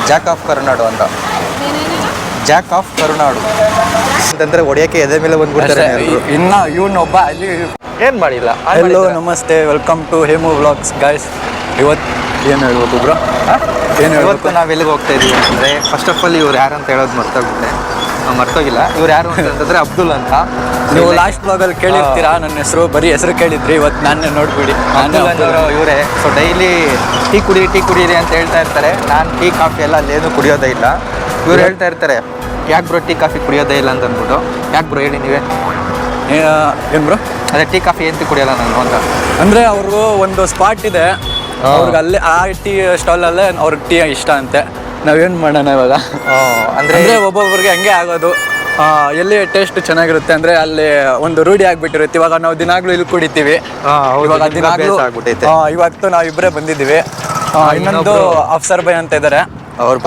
Jack of ಕರುನಾಡು ಅಂತ. Jack of ಕರುನಾಡು ಅಂತಂದ್ರೆ ಹೊಡಿಯೋಕ್ಕೆ ಎದೆ ಮೇಲೆ ಬಂದ್ಬಿಡ್ತಾರೆ. ಇನ್ನ ಇವನೊಬ್ಬ ಅಲ್ಲಿ ಏನು ಮಾಡಿಲ್ಲ. ಹಲೋ ನಮಸ್ತೆ, welcome to Hemu vlogs guys. ಇವತ್ತು ಏನು ಹೇಳ್ಬೇಕು ಬ್ರೋ? ಏನು ಇವತ್ತು ನಾವು ಎಲ್ಲಿಗೆ ಹೋಗ್ತಾ ಇದ್ದೀವಿ ಅಂತಂದರೆ, ಫಸ್ಟ್ ಆಫ್ ಆಲ್ ಇವ್ರು ಯಾರು ಅಂತ ಹೇಳೋದು ಮರ್ತೋಗಿಲ್ಲ. ಇವ್ರು ಯಾರು ಅಂತಂದರೆ ಅಬ್ದುಲ್ ಅಂತ. ನೀವು ಲಾಸ್ಟ್ ಬ್ಲಾಗಲ್ಲಿ ಕೇಳಿರ್ತೀರಾ ನನ್ನ ಹೆಸರು, ಬರೀ ಹೆಸರು ಕೇಳಿದ್ರಿ. ಇವತ್ತು ನಾನೇ ನೋಡ್ಬಿಡಿ, ಅಬ್ದುಲ್ ಅನ್ನೋರು ಇವರೇ. ಸೊ ಡೈಲಿ ಟೀ ಕುಡೀರಿ ಅಂತ ಹೇಳ್ತಾ ಇರ್ತಾರೆ. ನಾನು ಟೀ ಕಾಫಿ ಎಲ್ಲ ಅಲ್ಲೇನು ಕುಡಿಯೋದೇ ಇಲ್ಲ. ಇವ್ರು ಹೇಳ್ತಾ ಇರ್ತಾರೆ, ಯಾಕೆ ಬ್ರೋ ಟೀ ಕಾಫಿ ಕುಡಿಯೋದೇ ಇಲ್ಲ ಅಂತ ಅಂದ್ಬಿಟ್ಟು. ಯಾಕೆ ಬ್ರೋ ಹೇಳಿ ನೀವೇ? ಏನು ಬ್ರೋ? ಅದೇ ಟೀ ಕಾಫಿ ಎಂತ ಕುಡಿಯೋಲ್ಲ ನಾನು ಅಂತ. ಅಂದರೆ ಅವ್ರಿಗೂ ಒಂದು ಸ್ಪಾಟ್ ಇದೆ, ಅವ್ರಿಗೆ ಅಲ್ಲೇ ಆ ಟೀ ಸ್ಟಾಲಲ್ಲೇ ಅವ್ರಿಗೆ ಟೀ ಇಷ್ಟ ಅಂತೆ. ನಾವೇನು ಮಾಡೋಣ ಇವಾಗ? ಅಂದರೆ ಒಬ್ಬೊಬ್ರಿಗೆ ಹಂಗೆ ಆಗೋದು. ಎಲ್ಲಿ ಟೇಸ್ಟ್ ಚೆನ್ನಾಗಿರುತ್ತೆ ಅಂದರೆ ಅಲ್ಲಿ ಒಂದು ರೂಢಿ ಆಗಿಬಿಟ್ಟಿರುತ್ತೆ. ಇವಾಗ ನಾವು ದಿನಾಗ್ಲೂ ಇಲ್ಲಿ ಕುಡಿತೀವಿ. ಇವಾಗ ದಿನಾಗ್ಲೂ ಇವತ್ತು ನಾವು ಇಬ್ಬರೇ ಬಂದಿದ್ದೀವಿ. ಇನ್ನೊಂದು ಅಫ್ಸರ್ ಭಾಯ್ ಅಂತ ಇದ್ದಾರೆ,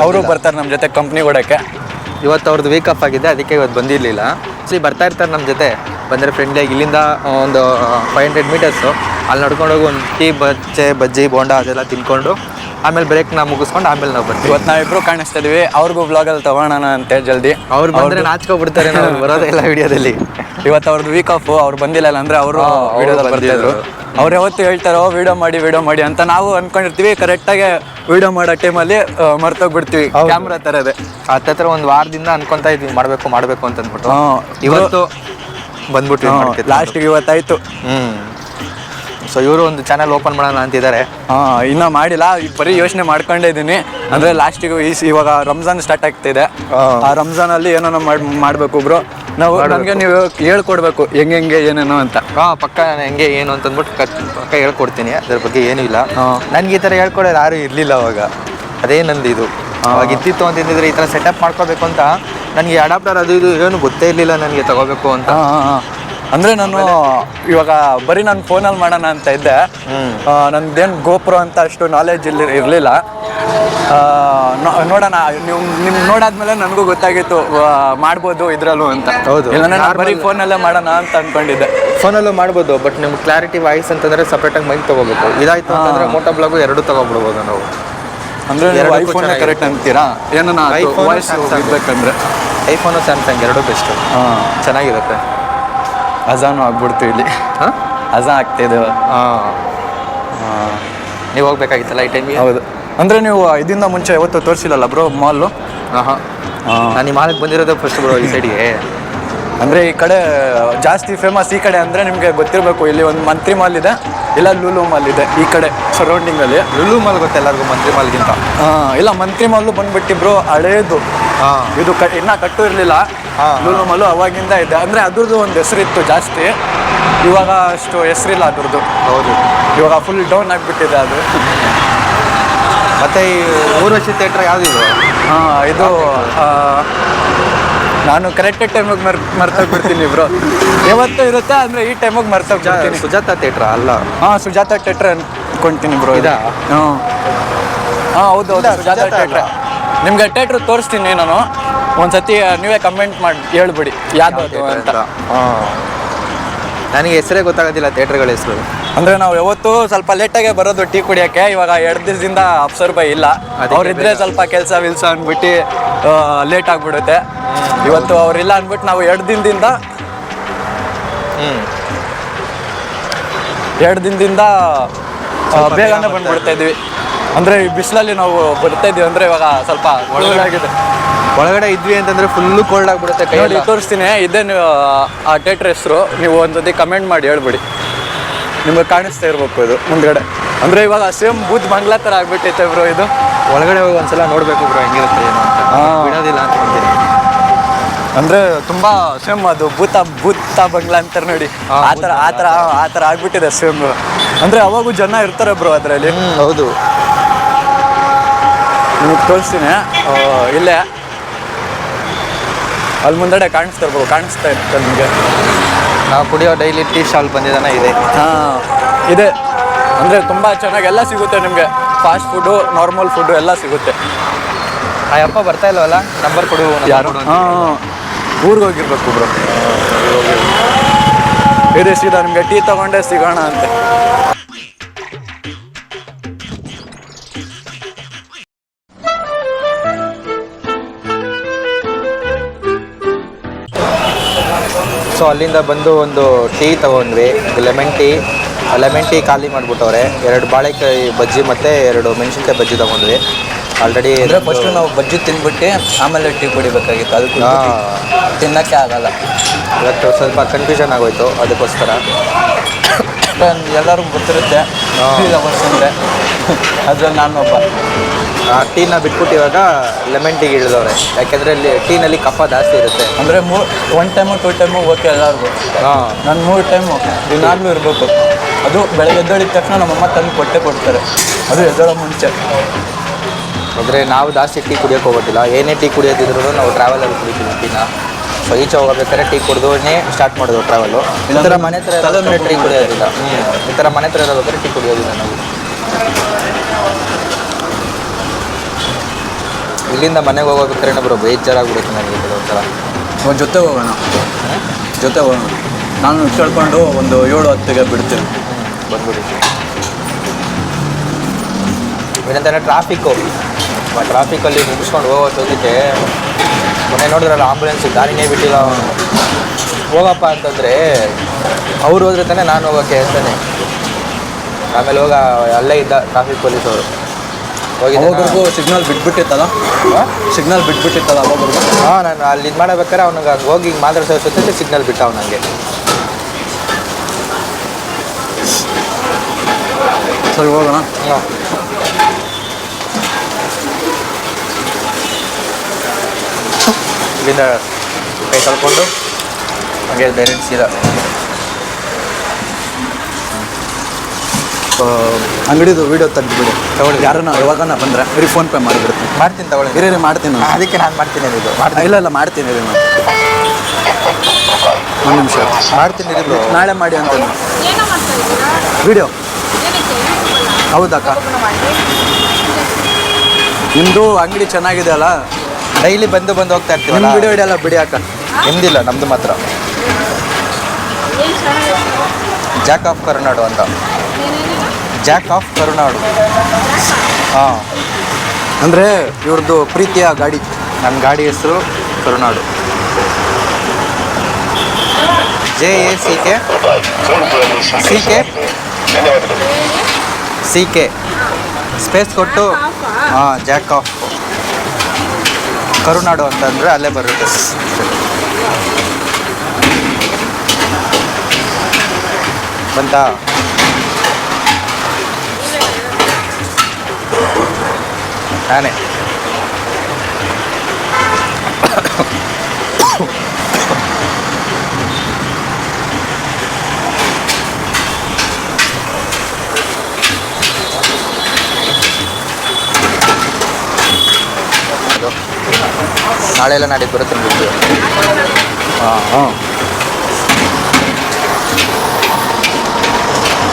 ಅವರು ಬರ್ತಾರೆ ನಮ್ಮ ಜೊತೆ ಕಂಪ್ನಿ ಕೊಡೋಕ್ಕೆ. ಇವತ್ತು ಅವ್ರದ್ದು ವೀಕ್ ಆಫ್ ಆಗಿದೆ, ಅದಕ್ಕೆ ಇವತ್ತು ಬಂದಿರಲಿಲ್ಲ. ಬರ್ತಾ ಇರ್ತಾರೆ ನಮ್ಮ ಜೊತೆ. ಬಂದರೆ ಫ್ರೆಂಡ್ಲಿಯಾಗಿ ಇಲ್ಲಿಂದ ಒಂದು 500 ಮೀಟರ್ಸು ಅಲ್ಲಿ ನಡ್ಕೊಂಡೋಗಿ ಒಂದು ಟೀ ಬಜ್ಜಿ ಬೋಂಡ ಅದೆಲ್ಲ ತಿನ್ಕೊಂಡು ಆಮೇಲೆ ಬ್ರೇಕ್ನ ಮುಗಿಸ್ಕೊಂಡು ಆಮೇಲೆ ನಾವು ಬರ್ತೀವಿ. ಇವತ್ತು ನಾವಿಬ್ಬರು ಕಾಣಿಸ್ತಾ ಇದೀವಿ. ಅವ್ರಿಗೂ ಬ್ಲಾಗಲ್ಲಿ ತೊಗೊಳೋಣ ಅಂತೆ ಜಲ್ದಿ. ಅವ್ರು ಬಂದರೆ ನಾಚ್ಕೊಬಿಡ್ತಾರೆ, ನಾವು ಬರೋದಿಲ್ಲ ವಿಡಿಯೋದಲ್ಲಿ. ಇವತ್ತು ಅವ್ರದ್ದು ವೀಕ್ ಆಫ್, ಅವ್ರು ಬಂದಿಲ್ಲ ಅಂದರೆ ಅವರು ವಿಡಿಯೋದಲ್ಲಿ ಬರ್ತಿದ್ರು. ಅವ್ರು ಯಾವತ್ತು ಹೇಳ್ತಾರೋ ವಿಡಿಯೋ ಮಾಡಿ ಅಂತ ನಾವು ಅಂದ್ಕೊಂಡಿರ್ತೀವಿ. ಕರೆಕ್ಟಾಗಿ ವಿಡಿಯೋ ಮಾಡೋ ಟೈಮಲ್ಲಿ ಮರ್ತೋಗ್ಬಿಡ್ತೀವಿ. ಕ್ಯಾಮ್ರಾ ಥರದೇ ಹತ್ರ ಒಂದು ವಾರದಿಂದ ಅನ್ಕೊತಾ ಇದ್ವಿ ಮಾಡಬೇಕು ಅಂತ ಅಂದ್ಬಿಟ್ಟು. ಇವತ್ತು ಬಂದ್ಬಿಟ್ಟು ಲಾಸ್ಟಿಗೆ ಇವತ್ತಾಯ್ತು. ಸೊ ಇವರು ಒಂದು ಚಾನಲ್ ಓಪನ್ ಮಾಡೋಣ ಅಂತಿದ್ದಾರೆ. ಇನ್ನೂ ಮಾಡಿಲ್ಲ, ಬರೀ ಯೋಚನೆ ಮಾಡ್ಕೊಂಡೇ ಇದ್ದೀನಿ. ಅಂದರೆ ಲಾಸ್ಟಿಗೆ ಇವಾಗ ರಂಜಾನ್ ಸ್ಟಾರ್ಟ್ ಆಗ್ತಿದೆ. ಆ ರಂಜಾನಲ್ಲಿ ಏನೋ ಮಾಡಬೇಕು ಬ್ರೋ. ನನಗೆ ನೀವು ಹೇಳ್ಕೊಡ್ಬೇಕು ಹೆಂಗೆ ಏನೇನೋ ಅಂತ. ಪಕ್ಕ ಹೆಂಗೆ ಏನು ಅಂತಂದ್ಬಿಟ್ಟು ಪಕ್ಕ ಹೇಳ್ಕೊಡ್ತೀನಿ. ಅದ್ರ ಬಗ್ಗೆ ಏನೂ ಇಲ್ಲ. ನನಗೆ ಈ ಥರ ಹೇಳ್ಕೊಡೋರು ಯಾರೂ ಇರಲಿಲ್ಲ ಅವಾಗ. ಅದೇ ನಂದು ಇದು ಅವಾಗ ಇದ್ದಿತ್ತು ಅಂತಂದಿದ್ರೆ ಈ ಥರ ಸೆಟಪ್ ಮಾಡ್ಕೋಬೇಕು ಅಂತ. ನನಗೆ ಅಡಾಪ್ಟರ್ ಅದು ಇದು ಏನು ಗೊತ್ತೇ ಇರಲಿಲ್ಲ ನನಗೆ ತಗೋಬೇಕು ಅಂತ. ಅಂದರೆ ನಾನು ಇವಾಗ ಬರೀ ನಾನು ಫೋನಲ್ಲಿ ಮಾಡೋಣ ಅಂತ ಇದ್ದೆ. ನಂದೇನು ಗೋಪ್ರೋ ಅಂತ ಅಷ್ಟು ನಾಲೆಜ್ ಇರಲಿಲ್ಲ. ನೋಡೋಣ, ನಿಮ್ಗೆ ನೋಡಾದ್ಮೇಲೆ ನನಗೂ ಗೊತ್ತಾಗಿತ್ತು ಮಾಡ್ಬೋದು ಇದ್ರಲ್ಲೂ ಅಂತ. ಹೌದು, ಇಲ್ಲ ನಾನು ಬರೀ ಫೋನಲ್ಲೇ ಮಾಡೋಣ ಅಂತ ಅಂದ್ಕೊಂಡಿದ್ದೆ. ಫೋನಲ್ಲೂ ಮಾಡ್ಬೋದು, ಬಟ್ ನಿಮ್ಗೆ ಕ್ಲಾರಿಟಿ ವಾಯ್ಸ್ ಅಂತಂದರೆ ಸಪ್ರೇಟಾಗಿ ಮೈಕ್ ತೊಗೋಬೇಕು. ಇದಾಯಿತು ಅಂತಂದರೆ ಮೋಟೋ ಬ್ಲಾಗು ಎರಡೂ ತೊಗೊಬಿಡ್ಬೋದು ನಾವು. ಅಂದರೆ ಐಫೋನ್ ಕರೆಕ್ಟ್ ಅಂತೀರಾ? ಏನೋ ವಾಯ್ಸ್ ಇರಬೇಕಂದ್ರೆ ಐಫೋನು ಸ್ಯಾಮ್ಸಂಗ್ ಎರಡೂ ಬೆಸ್ಟು. ಚೆನ್ನಾಗಿರುತ್ತೆ. ಅಜಾನು ಆಗ್ಬಿಡ್ತು ಇಲ್ಲಿ. ಅಜಾ ಆಗ್ತಿದ್ದೇವೆ. ನೀವು ಹೋಗ್ಬೇಕಾಗಿತ್ತಲ್ಲ ಈ ಟೈಮಿಗೆ? ಹೌದು. ಅಂದರೆ ನೀವು ಇದರಿಂದ ಮುಂಚೆ ಯಾವತ್ತೂ ತೋರಿಸಿಲ್ಲಲ್ಲ ಬ್ರೋ ಮಾಲು? ನಾನು ಈ ಮಾಲಿಗೆ ಬಂದಿರೋದು ಫಸ್ಟ್ ಬ್ರೋ ಈ ಸೈಡಿಗೆ. ಅಂದರೆ ಈ ಕಡೆ ಜಾಸ್ತಿ ಫೇಮಸ್ ಈ ಕಡೆ ಅಂದರೆ ನಿಮಗೆ ಗೊತ್ತಿರಬೇಕು. ಇಲ್ಲಿ ಒಂದು ಮಂತ್ರಿ ಮಾಲ್ ಇದೆ, ಇಲ್ಲ ಲೂಲು ಮಾಲ್ ಇದೆ ಈ ಕಡೆ ಸರೌಂಡಿಂಗಲ್ಲಿ. ಲೂಲು ಮಾಲ್ ಗೊತ್ತೆ ಎಲ್ಲರಿಗೂ, ಮಂತ್ರಿ ಮಾಲ್ಗಿಂತ. ಇಲ್ಲ ಮಂತ್ರಿ ಮಾಲು ಬಂದ್ಬಿಟ್ಟು ಬ್ರೋ ಹಳೇದು. ಇದು ಇನ್ನೂ ಕಟ್ಟು ಇರಲಿಲ್ಲ. ಲೂಲು ಮಾಲು ಅವಾಗಿಂದ ಇದೆ. ಅಂದರೆ ಅದ್ರದ್ದು ಒಂದು ಹೆಸರಿತ್ತು ಜಾಸ್ತಿ, ಇವಾಗ ಅಷ್ಟು ಹೆಸರಿಲ್ಲ ಅದ್ರದ್ದು. ಹೌದು, ಇವಾಗ ಫುಲ್ ಡೌನ್ ಆಗಿಬಿಟ್ಟಿದೆ ಅದು. ಮತ್ತು ಈ ಊರ್ವಶಿ ಥಿಯೇಟ್ರ್ ಯಾವುದಿದೆ? ಇದು ನಾನು ಕರೆಕ್ಟ್ ಟೈಮಿಗೆ ಮರ್ತೋಗ್ಬಿಡ್ತೀನಿ ಬ್ರೋ. ಯಾವತ್ತೂ ಇರುತ್ತೆ ಅಂದರೆ ಈ ಟೈಮಿಗೆ ಮರ್ತೋಗ್ಬಿಡ್ತೀನಿ. ಸುಜಾತ ಥಿಯೇಟ್ರ ಅಲ್ಲ? ಸುಜಾತ ಥಿಯೇಟ್ರ್ ಅಂದ್ಕೊಳ್ತೀನಿ ಬ್ರೋ. ಇದಾ? ಹೌದು ಸುಜಾತ ಥಿಯೇಟ್ರ್. ನಿಮ್ಗೆ ಥಿಯೇಟ್ರ್ ತೋರಿಸ್ತೀನಿ ನಾನು. ಒಂದ್ಸತಿ ನೀವೇ ಕಮೆಂಟ್ ಮಾಡಿ ಹೇಳ್ಬಿಡಿ ಯಾವುದು ಅಂತ. ನನಗೆ ಹೆಸರೇ ಗೊತ್ತಾಗೋದಿಲ್ಲ ಥಿಯೇಟ್ರ್ಗಳ ಹೆಸರು. ಅಂದರೆ ನಾವು ಯಾವತ್ತೂ ಸ್ವಲ್ಪ ಲೇಟಾಗೆ ಬರೋದು ಟೀ ಕುಡಿಯೋಕ್ಕೆ. ಇವಾಗ 2 ದಿವಸದಿಂದ ಅಫ್ಸರ್ ಭಾಯ್ ಇಲ್ಲ, ಅವರಿದ್ದರೆ ಸ್ವಲ್ಪ ಕೆಲಸ ವಿಲ್ಸ ಅಂದ್ಬಿಟ್ಟು ಲೇಟ್ ಆಗಿಬಿಡುತ್ತೆ. ಇವತ್ತು ಅವರಿಲ್ಲ ಅಂದ್ಬಿಟ್ಟು ನಾವು 2 ದಿನದಿಂದ ಬೇಗನೆ ಬಂದ್ಬಿಡ್ತಾ ಇದ್ವಿ. ಅಂದರೆ ಈ ಬಿಸಿಲಲ್ಲಿ ನಾವು ಬರ್ತಾ ಇದ್ದೀವಿ ಅಂದರೆ ಇವಾಗ ಸ್ವಲ್ಪ ಒಳಗಾಗಿದೆ. ಒಳಗಡೆ ಇದ್ವಿ ಅಂತಂದರೆ ಫುಲ್ಲು ಕೋಲ್ಡ್ ಆಗಿಬಿಡುತ್ತೆ. ನೋಡಿ ತೋರಿಸ್ತೀನಿ, ಇದೇ ನೀವು ಆ ಥಿಯೇಟ್ರ್ ಹೆಸರು. ನೀವು ಒಂದ್ಸತಿ ಕಮೆಂಟ್ ಮಾಡಿ ಹೇಳ್ಬಿಡಿ, ನಿಮಗೆ ಕಾಣಿಸ್ತಾ ಇರ್ಬೇಕು ಇದು ಮುಂದ್ಗಡೆ. ಅಂದರೆ ಇವಾಗ ಸೇಮ್ ಬೂತ್ ಬಂಗ್ಲಾ ಥರ ಆಗ್ಬಿಟ್ಟೈತೆ ಬ್ರೋ ಇದು. ಒಳಗಡೆ ಹೋಗಿ ಒಂದ್ಸಲ ನೋಡಬೇಕು ಬ್ರೋ ಹೆಂಗಿರುತ್ತೆ ಏನು ಅಂತ. ಬಿಡೋದಿಲ್ಲ ಅಂತ ಹೇಳ್ತೀನಿ. ಅಂದರೆ ತುಂಬ ಸೇಮ್ ಅದು ಭೂತ ಬಂಗ್ಲಾ ಅಂತಾರೆ ನೋಡಿ, ಆ ಥರ ಆಗ್ಬಿಟ್ಟಿದೆ ಸೇಮ್. ಅಂದರೆ ಅವಾಗೂ ಜನ ಇರ್ತಾರೆ ಬ್ರೋ ಅದರಲ್ಲಿ. ಹೌದು, ನಿಮಗೆ ತೋರಿಸ್ತೀನಿ. ಇಲ್ಲೇ ಅಲ್ಲಿ ಮುಂದಡೆ ಕಾಣಿಸ್ತಾ ಇರುತ್ತೆ ನಿಮಗೆ. ನಾವು ಕುಡಿಯೋ ಡೈಲಿ ಟೀ ಸ್ಟಾಲ್ ಬಂದಿದ್ದಾನೆ ಇದೆ. ಇದೆ. ಅಂದರೆ ತುಂಬ ಚೆನ್ನಾಗಿ ಎಲ್ಲ ಸಿಗುತ್ತೆ ನಿಮಗೆ. ಫಾಸ್ಟ್ ಫುಡ್ಡು, ನಾರ್ಮಲ್ ಫುಡ್ಡು ಎಲ್ಲ ಸಿಗುತ್ತೆ. ಆ ಅಪ್ಪ ಬರ್ತಾ ಇಲ್ವಲ್ಲ, ನಂಬರ್ ಕೊಡು. ಯಾರು? ಊರಿಗೆ ಹೋಗಿರ್ಬೇಕು ಬ್ರೋ. ಇದೆ ಸೀದಾ ನಿಮಗೆ ಟೀ ತೊಗೊಂಡೆ ಸಿಗೋಣ ಅಂತೆ. ಸೊ ಅಲ್ಲಿಂದ ಬಂದು ಒಂದು ಟೀ ತೊಗೊಂಡ್ವಿ, ಲೆಮನ್ ಟೀ ಖಾಲಿ ಮಾಡಿಬಿಟ್ಟವ್ರೆ. 2 ಬಾಳೆಕಾಯಿ ಬಜ್ಜಿ ಮತ್ತು 2 ಮೆಣಸಿನ್ಕಾಯಿ ಬಜ್ಜಿ ತೊಗೊಂಡ್ವಿ. ಆಲ್ರೆಡಿ ಅಂದರೆ ಫಸ್ಟು ನಾವು ಬಜ್ಜಿ ತಿಂದ್ಬಿಟ್ಟು ಆಮೇಲೆ ಟೀ ಕುಡಿಬೇಕಾಗಿತ್ತು, ಅದಕ್ಕೆ ತಿನ್ನೋಕ್ಕೆ ಆಗಲ್ಲ. ಇವತ್ತು ಸ್ವಲ್ಪ ಕನ್ಫ್ಯೂಷನ್ ಆಗೋಯ್ತು, ಅದಕ್ಕೋಸ್ಕರ. ಎಲ್ಲರಿಗೂ ಗೊತ್ತಿರುತ್ತೆ ಟೀ ಲವರ್ಸ್ ಅಂದರೆ, ಅದ್ರಲ್ಲಿ ನಾನೊಬ್ಬ. ಟೀನ ಬಿಟ್ಬಿಟ್ಟು ಇವಾಗ ಲೆಮನ್ ಟೀಗೆ ಇಳಿದವ್ರೆ, ಯಾಕೆಂದರೆ ಇಲ್ಲಿ ಟೀನಲ್ಲಿ ಕಫ ಜಾಸ್ತಿ ಇರುತ್ತೆ. ಅಂದರೆ 1 ಟೈಮು 2 ಟೈಮು ಓಕೆ ಎಲ್ಲರಿಗೂ. ನಾನು 3 ಟೈಮು ದಿನಾಗಲೂ ಇರಬೇಕು. ಅದು ಬೆಳಗ್ಗೆ ಎದ್ದೇಳಿದ ತಕ್ಷಣ ನಮ್ಮಮ್ಮ ತಂದು ಕೊಡ್ತಾರೆ, ಅದು ಎದ್ದೇಳೋ ಮುಂಚೆ. ಅಂದರೆ ನಾವು ಜಾಸ್ತಿ ಟೀ ಕುಡಿಯೋಕೆ ಹೋಗೋದಿಲ್ಲ, ಏನೇ ಟೀ ಕುಡಿಯೋದಿದ್ರು ನಾವು ಟ್ರಾವೆಲಲ್ಲಿ ಕುಡಿತೀವಿ ಟೀನ. ಸೊ ಈಚೆ ಹೋಗಬೇಕಾದ್ರೆ ಟೀ ಕುಡಿದೋನೇ ಸ್ಟಾರ್ಟ್ ಮಾಡೋದು ಟ್ರಾವೆಲು. ಈ ಥರ ಮನೆ ಹತ್ರ ಇರೋದ್ರೆ ಟೀ ಕುಡಿಯೋದಿಲ್ಲ. ಈ ಥರ ಮನೆ ಹತ್ರ ಇರೋಬೇಕಾದ್ರೆ ಟೀ ಕುಡಿಯೋದಿಲ್ಲ ನಾವು. ಇಲ್ಲಿಂದ ಮನೆಗೆ ಹೋಗೋಬೇಕಾದ್ರೆ ಬರೋ ಬೇಜಾರಾಗ್ಬಿಡುತ್ತೆ ನನಗೆ ಒಂಥರ. ಜೊತೆ ಹೋಗೋಣ. ನಾನು ಕೇಳ್ಕೊಂಡು ಒಂದು 7-10ಗೆ ಬಿಡ್ತೀನಿ, ಬಂದ್ಬಿಡಿ. ಏನಂತಾರೆ ಟ್ರಾಫಿಕಲ್ಲಿ ಮುಗಿಸ್ಕೊಂಡು ಹೋಗೋದಕ್ಕೆ ಮೊನ್ನೆ ನೋಡಿದ್ರಲ್ಲ, ಆಂಬುಲೆನ್ಸ್ ದಾರಿನೇ ಬಿಟ್ಟಿಲ್ಲ. ಹೋಗಪ್ಪ ಅಂತಂದರೆ ಅವ್ರು ಹೋದ್ರೆ ತಾನೇ ನಾನು ಹೋಗೋಕ್ಕೆ ಅಂತಾನೆ. ಆಮೇಲೆ ಅಲ್ಲೇ ಇದ್ದ ಟ್ರಾಫಿಕ್ ಪೊಲೀಸವರು ಹೋಗೋರ್ಗೂ ಸಿಗ್ನಲ್ ಬಿಟ್ಬಿಟ್ಟಿತ್ತಲ್ಲ ಅವಾಗರ್ಗೂ. ನಾನು ಅಲ್ಲಿ ಇದು ಮಾಡಬೇಕಾದ್ರೆ ಅವ್ನಿಗೆ ಹಂಗೆ ಹೋಗಿ ಹಿಂಗೆ ಮಾತಾಡ್ಸೋ ಜೊತೆ ಸಿಗ್ನಲ್ ಬಿಟ್ಟ ನನಗೆ. ಸರಿ ಹೋಗೋಣ. ಇಲ್ಲಿಂದ ಕೈ ಕಳ್ಕೊಂಡು ಹಾಗೆ ಡೈರೆಕ್ಟ್ ಸೀದಾ ಅಂಗಡಿದು ವೀಡಿಯೋ ತೆಗೆದುಬಿಡಿ, ತಗೊಳ್ಳಿ. ಯಾರನ್ನ ಯಾವಾಗನ ಬಂದರೆ ಬರೀ ಫೋನ್ಪೇ ಮಾಡಿಬಿಡ್ತೀನಿ. ಮಾಡ್ತೀನಿ ತಗೊಳ್ಳಿ. ಬೇರೆ ಮಾಡ್ತೀನಿ, ಅದಕ್ಕೆ ನಾನು ಮಾಡ್ತೀನಿ. ಇದು ಇಲ್ಲ ಮಾಡ್ತೀನಿ ರೀ, ನಾನು 1 ನಿಮಿಷ ಮಾಡ್ತೀನಿ. ಇದು ನಾಳೆ ಮಾಡಿ ಅಂತ ವೀಡಿಯೋ. ಹೌದಕ್ಕ, ನಿಮ್ಮದು ಅಂಗಡಿ ಚೆನ್ನಾಗಿದೆ ಅಲ್ಲ, ಡೈಲಿ ಬಂದು ಹೋಗ್ತಾ ಇರ್ತೀವಿ. ನಿಮ್ಮ ವಿಡಿಯೋ ಹಿಡಿಯಲ್ಲ ಬಿಡಿ ಅಕ್ಕ. ನಿಮ್ದಿಲ್ಲ, ನಮ್ಮದು ಮಾತ್ರ. ಜಾಕ್ ಆಫ್ ಕರುನಾಡು ಅಂತ. ಜಾಕ್ ಆಫ್ ಕರುನಾಡು. ಹಾಂ, ಅಂದರೆ ಇವ್ರದ್ದು ಪ್ರೀತಿಯ ಗಾಡಿ. ನನ್ನ ಗಾಡಿ ಹೆಸರು ಕರುನಾಡು. JACK ಸ್ಪೇಸ್ ಕೊಟ್ಟು ಜಾಕ್ ಆಫ್ ಕರುನಾಡು ಅಂತಂದರೆ ಅಲ್ಲೇ ಬರುತ್ತೆ. ಬಂತಾ? ನಾನೇ ನಾಳೆ ಎಲ್ಲ ನಾಡಿದ್ದು ಬರುತ್ತೆ ನಿಮಗೆ. ಹಾಂ,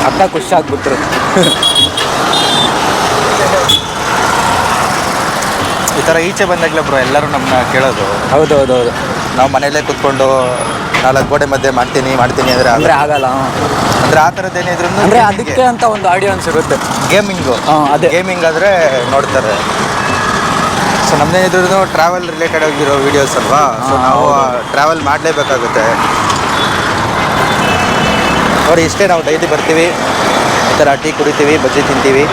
ಅಕ್ಕ ಖುಷಿ ಆಗ್ಬಿಟ್ರು. ಈ ಥರ ಈಚೆ ಬಂದಾಗಲೇ ಬ್ರೋ ಎಲ್ಲರೂ ನಮ್ಮನ್ನ ಕೇಳೋದು. ಹೌದು. ನಾವು ಮನೆಯಲ್ಲೇ ಕೂತ್ಕೊಂಡು 4 ಗೋಡೆ ಮಧ್ಯೆ ಮಾಡ್ತೀನಿ ಅಂದರೆ ಆಗಲ್ಲ. ಅಂದರೆ ಆ ಥರದ್ದೇನಿದ್ರು ಅಂದರೆ ಅದಕ್ಕೆ ಅಂತ ಒಂದು ಆಡಿಯನ್ಸ್ ಇರುತ್ತೆ. ಅದೇ ಗೇಮಿಂಗ್ ಆದರೆ ನೋಡ್ತಾರೆ. ಸೊ ನಮ್ಮದೇನಿದ್ರು ಟ್ರಾವೆಲ್ ರಿಲೇಟೆಡ್ ಆಗಿರೋ ವೀಡಿಯೋಸ್ ಅಲ್ವಾ. ಸೊ ನಾವು ಟ್ರಾವೆಲ್ ಮಾಡಲೇಬೇಕಾಗುತ್ತೆ. ನೋಡಿ ಇಷ್ಟೇ, ನಾವು ಡೈಲಿ ಬರ್ತೀವಿ, ಈ ಥರ ಟೀ ಕುಡಿತೀವಿ, ಬಜ್ಜಿ ತಿಂತೀವಿ.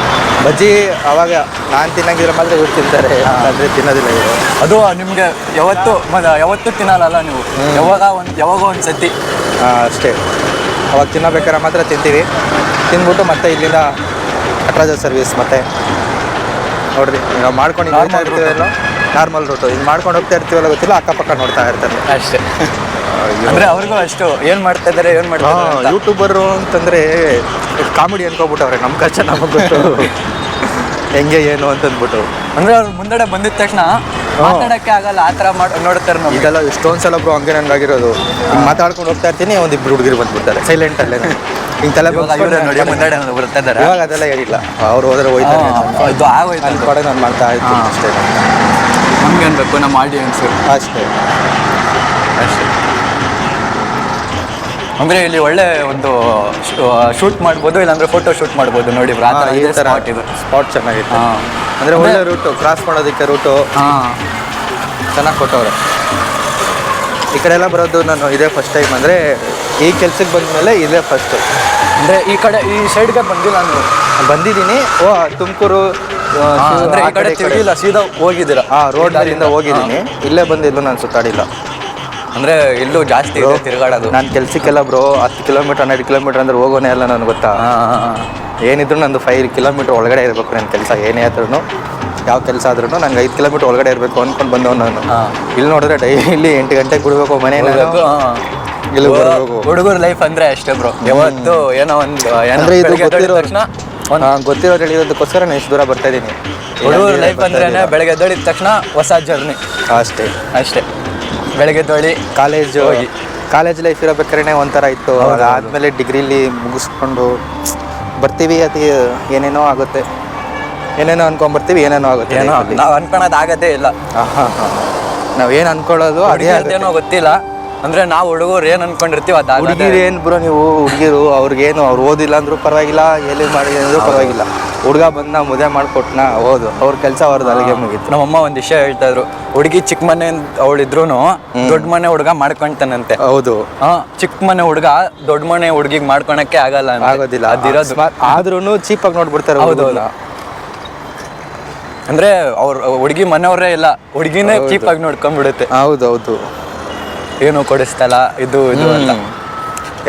ಬಜ್ಜಿ ಅವಾಗ ನಾನು ತಿನ್ನಂಗಿದ್ರೆ ಮಾತ್ರ ಇವ್ರು ತಿಂತಾರೆ, ಅಂದರೆ ತಿನ್ನೋದಿಲ್ಲ ಇವರು. ಅದು ನಿಮಗೆ ಯಾವತ್ತೂ ತಿನ್ನಲ್ಲ ನೀವು, ಯಾವಾಗೋ ಒಂದು ಸತಿ ಅಷ್ಟೇ. ಅವಾಗ ತಿನ್ನಬೇಕಾದ್ರೆ ಮಾತ್ರ ತಿಂತೀವಿ. ತಿಂದ್ಬಿಟ್ಟು ಮತ್ತೆ ಇಲ್ಲಿಂದ ನಟರಾಜ ಸರ್ವಿಸ್ ಮತ್ತೆ ನೋಡ್ರಿ ನಾವು ಮಾಡ್ಕೊಂಡು ಹೋಗ್ತಾ ಇರ್ತೀವಲ್ಲ, ನಾರ್ಮಲ್ ರೂಟು ಹಿಂಗೆ ಮಾಡ್ಕೊಂಡು ಹೋಗ್ತಾ ಇರ್ತೀವಲ್ಲ ಗೊತ್ತಿಲ್ಲ, ಅಕ್ಕಪಕ್ಕ ನೋಡ್ತಾ ಇರ್ತಾರೆ ಅಷ್ಟೇ. ಅಂದರೆ ಅವ್ರಿಗೂ ಅಷ್ಟು ಏನು ಮಾಡ್ತಾ ಇದ್ದಾರೆ ಯೂಟ್ಯೂಬರು ಅಂತಂದರೆ ಕಾಮಿಡಿ ಅನ್ಕೋಬಿಟ್ಟವ್ರೆ. ನಮ್ಮ ಖರ್ಚು ನಮಗೆ ಗೊತ್ತು ಹೆಂಗೆ ಏನು ಅಂತಂದ್ಬಿಟ್ಟು. ಅಂದರೆ ಅವ್ರು ಮುಂದಡೆ ಬಂದಿದ ತಕ್ಷಣ ಮಾತಾಡೋಕ್ಕೆ ಆಗಲ್ಲ, ಆ ಥರ ನೋಡ್ತಾರೆ ನಾವು. ಇದೆಲ್ಲ ಇಷ್ಟೊಂದು ಸಲ ಬ್ರೋ ಹಂಗೆ ನನಗಾಗಿರೋದು. ಹಿಂಗೆ ಮಾತಾಡ್ಕೊಂಡು ಹೋಗ್ತಾ ಇರ್ತೀನಿ, ಒಂದಿಬ್ಬರು ಹುಡುಗಿರು ಬಂದ್ಬಿಡ್ತಾರೆ ಸೈಲೆಂಟಲ್ಲೇ. ಹಿಂಗೆ ತಲೆ ನೋಡಿ ಮುಂದಡೆ ಬರ್ತಾ ಇದ್ದಾರೆ. ಇವಾಗ ಅದೆಲ್ಲ ಏನಿಲ್ಲ, ಅವ್ರು ಹೋದ್ರೆ ಹೋಯ್ತಾರೆ. ಇದು ಆಗೋಯ್ತು, ಅಲ್ಲಿ ಕಡೆ ನಾನು ಮಾಡ್ತಾ ಇರ್ತೀನಿ ಅಷ್ಟೇ. ನಮ್ಗೆ ಅನ್ಬೇಕು ನಮ್ಮ ಆಡಿಯನ್ಸು ಅಷ್ಟೇ. ಅಂದರೆ ಇಲ್ಲಿ ಒಳ್ಳೆ ಒಂದು ಶೂಟ್ ಮಾಡ್ಬೋದು, ಇಲ್ಲಾಂದ್ರೆ ಫೋಟೋ ಶೂಟ್ ಮಾಡ್ಬೋದು. ನೋಡಿ ಈ ಥರ ಸ್ಪಾಟ್ ಚೆನ್ನಾಗಿತ್ತು. ಅಂದರೆ ಒಳ್ಳೆ ರೂಟು, ಕ್ರಾಸ್ ಮಾಡೋದಕ್ಕೆ ರೂಟು ಚೆನ್ನಾಗಿ ಕೊಟ್ಟವ್ರೆ. ಈ ಕಡೆ ಎಲ್ಲ ಬರೋದು ನಾನು ಇದೇ ಫಸ್ಟ್ ಟೈಮ್, ಅಂದರೆ ಈ ಕೆಲ್ಸಕ್ಕೆ ಬಂದಮೇಲೆ ಇದೇ ಫಸ್ಟು. ಅಂದರೆ ಈ ಕಡೆ ಈ ಸೈಡ್ಗೆ ಬಂದಿಲ್ಲ ನೀವು? ಬಂದಿದ್ದೀನಿ. ತುಮಕೂರು ಅಂದರೆ ಈ ಕಡೆ ತಿರುಗಿಲ್ಲ, ಸೀದಾ ಹೋಗಿದ್ದೀರಾ? ರೋಡ್ ಮೇಲಿಂದ ಹೋಗಿದ್ದೀನಿ. ಇಲ್ಲೇ ಬಂದಿಲ್ಲೂ ನಾನು ಸುತ್ತಾಡಿಲ್ಲ. ಅಂದರೆ ಇಲ್ಲೂ ಜಾಸ್ತಿ ಇದೆ ತಿರುಗಾಡೋದು. ನಾನು ಕೆಲ್ಸಕ್ಕೆಲ್ಲ ಬ್ರೋ 10 ಕಿಲೋಮೀಟ್ರ್ 12 ಕಿಲೋಮೀಟ್ರ್ ಅಂದ್ರೆ ಹೋಗೋನೇ ಅಲ್ಲ ನನಗೆ ಗೊತ್ತಾ. ಏನಿದ್ರು ನಂದು 5 ಕಿಲೋಮೀಟ್ರ್ ಒಳಗಡೆ ಇರಬೇಕು ನನ್ನ ಕೆಲಸ. ಏನೇ ಆದ್ರೂ, ಯಾವ ಕೆಲಸ ಆದ್ರೂ ನಂಗೆ 5 ಕಿಲೋಮೀಟ್ರ್ ಒಳಗಡೆ ಇರಬೇಕು ಅಂದ್ಕೊಂಡು ಬಂದವ್ ನಾನು. ಇಲ್ಲಿ ನೋಡಿದ್ರೆ ಡೈಲಿ 8 ಗಂಟೆಗೆ ಬಿಡಬೇಕು ಮನೆ. ಇಲ್ಲಿ ಬರಬೇಕು. ಹುಡುಗರ ಲೈಫ್ ಅಂದರೆ ಅಷ್ಟೇ ಬ್ರೋ. ಯಾವತ್ತು ಏನೋ ಒಂದು ಅಂದರೆ ಇದು ಗೊತ್ತಿರೋರು ಹೇಳಿರೋದಕ್ಕೋಸ್ಕರ ನಾನು ಇಷ್ಟು ದೂರ ಬರ್ತಾ ಇದ್ದೀನಿ. ಹುಡುಗರ ಲೈಫ್ ಅಂದ್ರೆ ಬೆಳಗ್ಗೆ ಎದ್ದೇಳಿದ ತಕ್ಷಣ ಹೊಸ ಜರ್ನಿ ಅಷ್ಟೇ. ಬೆಳಗ್ಗೆ ಎದ್ದೇಳಿ ಕಾಲೇಜ್ ಲೈಫ್ ಇರಬೇಕಾದ್ರೆ ಒಂಥರ ಇತ್ತು. ಅದಾದಮೇಲೆ ಡಿಗ್ರಿಲಿ ಮುಗಿಸ್ಕೊಂಡು ಬರ್ತೀವಿ, ಅದು ಏನೇನೋ ಆಗುತ್ತೆ, ಏನೇನೋ ಅನ್ಕೊಂಡ್ಬರ್ತೀವಿ, ಏನೇನೋ ಆಗುತ್ತೆ. ನಾವು ಅನ್ಕೊಳೋದು ಆಗೋದೇ ಇಲ್ಲ. ನಾವೇನು ಅನ್ಕೊಳ್ಳೋದು ಅದೇನೋ ಗೊತ್ತಿಲ್ಲ. ಅಂದರೆ ನಾವು ಹುಡುಗರು ಏನು ಅನ್ಕೊಂಡಿರ್ತೀವಿ ಅದು. ಹುಡುಗಿರು ಏನು ಬ್ರೋ, ನೀವು ಹುಡುಗಿರು ಅವ್ರಿಗೇನು ಅವ್ರು ಓದಿಲ್ಲ ಅಂದ್ರೂ ಪರವಾಗಿಲ್ಲ, ಎಲ್ಲಿ ಮಾಡಿ ಅಂದ್ರೂ ಪರವಾಗಿಲ್ಲ. ಹುಡುಗ ಬಂದ ಮದುವೆ ಮಾಡಿಕೊಟ್ನ ಓದು, ಅವ್ರ ಕೆಲಸ ಅವ್ರದ್ದು ಅಲ್ಲಿಗೆ ಮುಗೀತು. ನಮ್ಮಮ್ಮ ಒಂದು ವಿಷಯ ಹೇಳ್ತಾ ಇದ್ರು, ಹುಡುಗಿ ಚಿಕ್ಕ ಮನೆ ಅವಳಿದ್ರು ದೊಡ್ಡ ಮನೆ ಹುಡುಗ ಮಾಡ್ಕೊಂತಾನಂತೆ. ಹೌದು. ಚಿಕ್ಕ ಮನೆ ಹುಡುಗ ದೊಡ್ಡ ಮನೆ ಹುಡುಗಿಗೆ ಮಾಡ್ಕೊಳಕ್ಕೆ ಆಗೋದಿಲ್ಲ. ಅದಿರೋದು. ಆದ್ರೂ ಚೀಪಾಗಿ ನೋಡ್ಬಿಡ್ತಾರೆ. ಹೌದೌದು. ಅಂದ್ರೆ ಅವ್ರ ಹುಡುಗಿ ಮನೆಯವರೇ ಇಲ್ಲ, ಹುಡುಗಿನೇ ಚೀಪಾಗಿ ನೋಡ್ಕೊಂಡ್ಬಿಡುತ್ತೆ. ಹೌದೌದು. ಏನು ಕೊಡಿಸ್ತಲ್ಲ ಇದು ಅಂತ.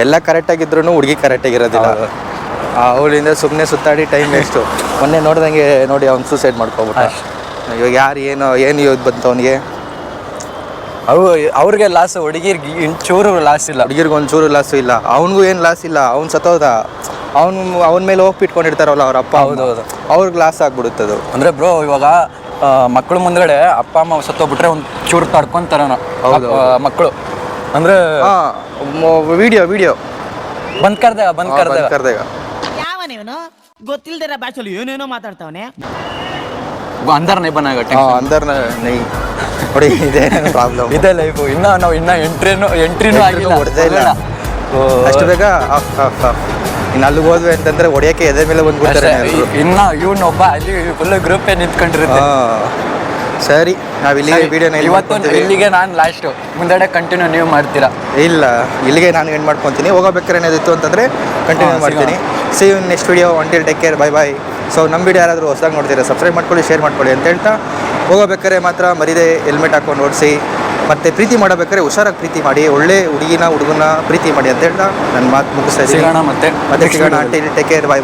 ಎಲ್ಲ ಕರೆಕ್ಟಾಗಿದ್ರು ಹುಡುಗಿ ಕರೆಕ್ಟಾಗಿರೋದಿಲ್ಲ. ಅವಳಿಂದ ಸುಮ್ಮನೆ ಸುತ್ತಾಡಿ ಟೈಮ್ ವೇಸ್ಟು. ಮೊನ್ನೆ ನೋಡ್ದಂಗೆ ನೋಡಿ ಅವ್ನು ಸೂಸೈಡ್ ಮಾಡ್ಕೊಬಿಟ್ಟ. ಇವಾಗ ಯಾರು ಏನು ಇವತ್ತು ಬಂತು ಅವನಿಗೆ? ಅವ್ರಿಗೆ ಲಾಸ್, ಹುಡುಗಿರ್ಗೆ ಒಂಚೂರು ಲಾಸ್ ಇಲ್ಲ. ಹುಡುಗಿರ್ಗೆ ಒಂಚೂರು ಲಾಸು ಇಲ್ಲ, ಅವನಿಗೂ ಏನು ಲಾಸ್ ಇಲ್ಲ. ಅವ್ನು ಸತ್ತೋದ, ಅವನ ಮೇಲೆ ಹೋಗ್ಬಿಟ್ಕೊಂಡಿರ್ತಾರಲ್ಲ ಅವ್ರ ಅಪ್ಪ. ಹೌದೌದು. ಅವ್ರಿಗೆ ಲಾಸ್ ಆಗ್ಬಿಡುತ್ತದು. ಅಂದರೆ ಬ್ರೋ ಇವಾಗ ಮಕ್ಕಳು ಮುಂದ್ಗಡೆ ಅಪ್ಪ ಅಮ್ಮ ಸತ್ತೋಗ್ಬಿಟ್ರೆ ಒಂದು ಚೂರು ತಡ್ಕೊಂತಾರ ಮಕ್ಕಳು. ಅಂದರೆ ವಿಡಿಯೋ ಬಂದ್ ಕರ್ದಾಗ ಯಾವನೇವನು ಗೊತ್ತಿಲ್ದಿರ ಭಾಷೆಯಲ್ಲಿ ಏನೇನೋ ಮಾತಾಡ್ತಾವನೆ. ಅಂದರ್ ನೈ ಬನಾಗಟ್ಟೆ ನೋಡಿ, ಇದೇ ಪ್ರಾಬ್ಲಮ್, ಇದೇ ಲೈಫು. ನಾವು ಎಂಟ್ರಿನೂ ಆಗಿಲ್ಲ, ಹೊಡೆದೇ ಇಲ್ಲ. ಅಷ್ಟು ಬೇಗ ಇನ್ನು ಅಲ್ಲಿಗೆ ಹೋದ್ವಿ ಅಂತಂದ್ರೆ ಹೊಡೆಯೋಕ್ಕೆ ಎದೆ ಮೇಲೆ ಬಂದ್ಬಿಡ್ತಾರೆ. ಇವನೊಬ್ಬ ಅಲ್ಲಿ ಫುಲ್ ಗ್ರೂಪೇ ನಿಂತ್ಕೊಂಡಿರುತ್ತೆ. ಸರಿ, ನಾವು ಇಲ್ಲಿಗೆ ವಿಡಿಯೋನ ಇಲ್ಲಿಗೆ ನಾನು ಲಾಸ್ಟು, ಮುಂದಡೆ ಕಂಟಿನ್ಯೂ ನೀವು ಮಾಡ್ತೀರಾ? ಇಲ್ಲ, ಇಲ್ಲಿಗೆ ನಾನು ಎಂಡ್ ಮಾಡ್ಕೊತೀನಿ. ಹೋಗೋಬೇಕಾದ್ರೆ ಏನಾದಿತ್ತು ಅಂತಂದರೆ ಕಂಟಿನ್ಯೂ ಮಾಡ್ತೀನಿ. See you next video. Until take care, bye. So ನಮ್ಮ ವಿಡಿಯೋ ಯಾರಾದರೂ ಹೊಸದಾಗಿ ನೋಡ್ತೀರಾ ಸಬ್ಸ್ಕ್ರೈಬ್ ಮಾಡ್ಕೊಳ್ಳಿ, ಶೇರ್ ಮಾಡ್ಕೊಳ್ಳಿ ಅಂತ ಹೇಳ್ತಾ, ಹೋಗೋಬೇಕಾದ್ರೆ ಮಾತ್ರ ಮರಿದೆ ಹೆಲ್ಮೆಟ್ ಹಾಕೊಂಡು ಓಡಿಸಿ, ಮತ್ತು ಪ್ರೀತಿ ಮಾಡಬೇಕಾದ್ರೆ ಹುಷಾರಾಗಿ ಪ್ರೀತಿ ಮಾಡಿ, ಒಳ್ಳೆ ಹುಡುಗನ ಪ್ರೀತಿ ಮಾಡಿ ಅಂತ ಹೇಳ್ತಾ ನನ್ನ ಮಾತು ಮುಗಿಸ್ತಾ ಇದ್ದೀನಿ. ಮತ್ತೆ ಸಿಗೋಣ. Until take care, by.